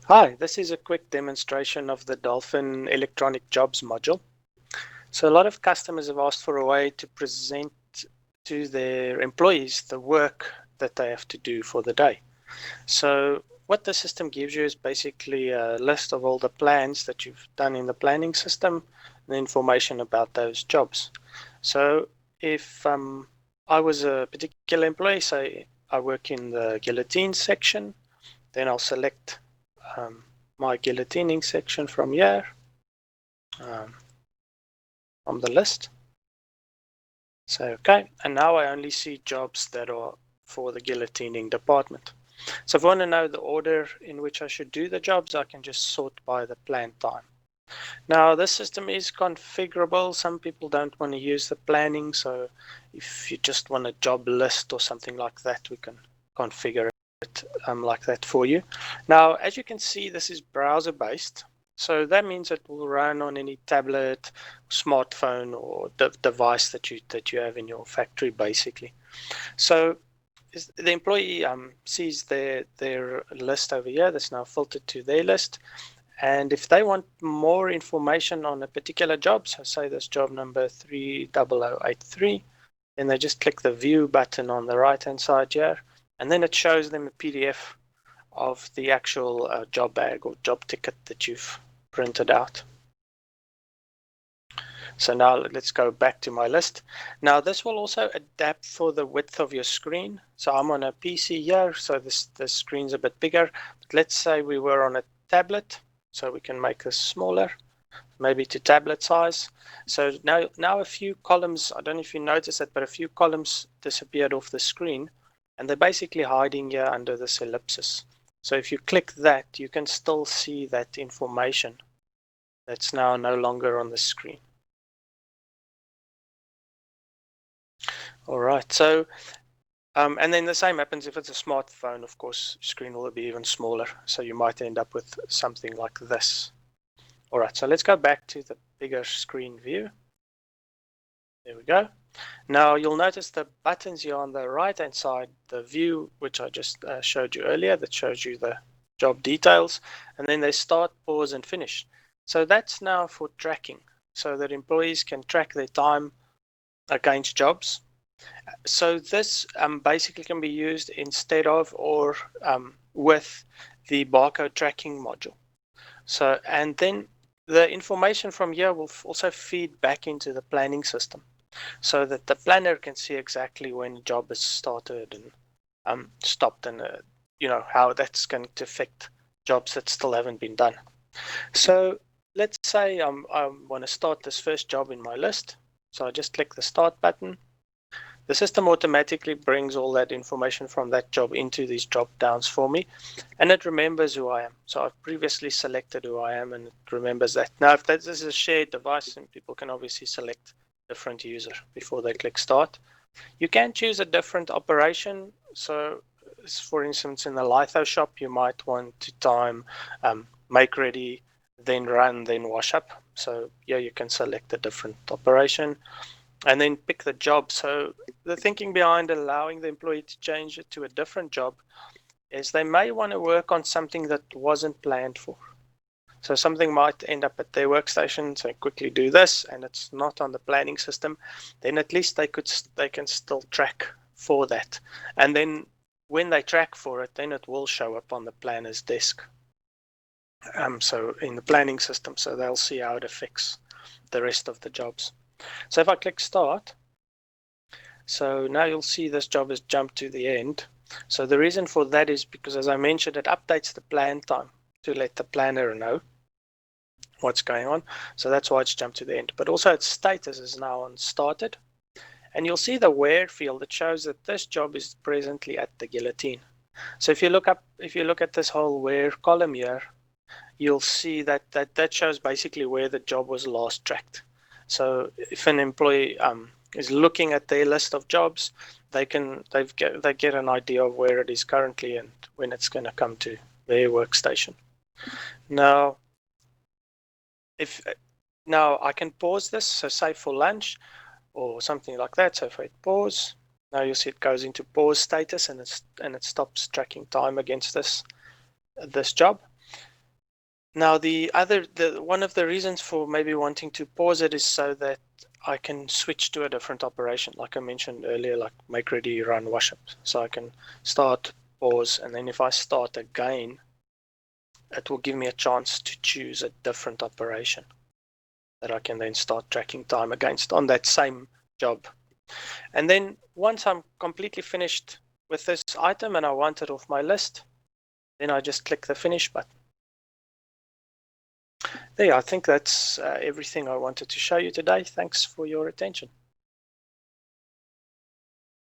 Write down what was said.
Hi, this is a quick demonstration of the Dolphin Electronic Jobs module. So a lot of customers have asked for a way to present to their employees the work that they have to do for the day. So what the system gives you is basically a list of all the plans that you've done in the planning system and information about those jobs. So if I was a particular employee, say I work in the guillotine section, then I'll select um, my guillotining section from here, um, from the list. So, okay, and now I only see jobs that are for the guillotining department. So if I want to know the order in which I should do the jobs, I can just sort by the planned time. Now, this system is configurable. Some people don't want to use the planning, so if you just want a job list or something like that, we can configure it like that for you. Now, as you can see, this is browser-based, so that means it will run on any tablet, smartphone, or device that you have in your factory, basically. So the employee sees their list over here that's now filtered to their list. And if they want more information on a particular job, so say this job number 30083, then they just click the view button on the right hand side here, and then it shows them a PDF of the actual job bag or job ticket that you've printed out. So now let's go back to my list. Now this will also adapt for the width of your screen. So I'm on a PC here, so the screen's a bit bigger. But let's say we were on a tablet, so we can make this smaller, maybe to tablet size. So now a few columns, I don't know if you noticed that, but a few columns disappeared off the screen, and they're basically hiding here under this ellipsis. So if you click that, you can still see that information that's now no longer on the screen. All right, so and then the same happens if it's a smartphone. Of course, screen will be even smaller, so you might end up with something like this. All right, so let's go back to the bigger screen view. There we go. Now you'll notice the buttons here on the right hand side, the view, which I just showed you earlier, that shows you the job details, and then they start, pause, and finish. So that's now for tracking, so that employees can track their time against jobs. So this basically can be used instead of or with the barcode tracking module. So, and then the information from here will also feed back into the planning system, so that the planner can see exactly when job is started and stopped, and how that's going to affect jobs that still haven't been done. So let's say I want to start this first job in my list. So I just click the start button. The system automatically brings all that information from that job into these drop downs for me, and it remembers who I am. So I've previously selected who I am, and it remembers that. Now, if this is a shared device, then people can obviously select different user before they click start. You can choose a different operation. So, for instance, in the litho shop, you might want to time make ready, then run, then wash up. So yeah, you can select a different operation and then pick the job. So the thinking behind allowing the employee to change it to a different job is they may want to work on something that wasn't planned for. So something might end up at their workstation, so quickly do this, and it's not on the planning system. Then at least they can still track for that. And then when they track for it, then it will show up on the planner's desk. So in the planning system, so they'll see how it affects the rest of the jobs. So if I click start, so now you'll see this job has jumped to the end. So the reason for that is because, as I mentioned, it updates the plan time to let the planner know what's going on. So that's why it's jumped to the end. But also its status is now on started. And you'll see the where field that shows that this job is presently at the guillotine. So if you look at this whole where column here, you'll see that shows basically where the job was last tracked. So if an employee is looking at their list of jobs, they get an idea of where it is currently and when it's going to come to their workstation. Now, now I can pause this. So say for lunch or something like that. So if I hit pause, now you'll see it goes into pause status and it stops tracking time against this job. Now, one of the reasons for maybe wanting to pause it is so that I can switch to a different operation, like I mentioned earlier, like make ready, run, wash up. So I can start, pause, and then if I start again, it will give me a chance to choose a different operation that I can then start tracking time against on that same job. And then once I'm completely finished with this item and I want it off my list, then I just click the finish button. There, I think that's everything I wanted to show you today. Thanks for your attention.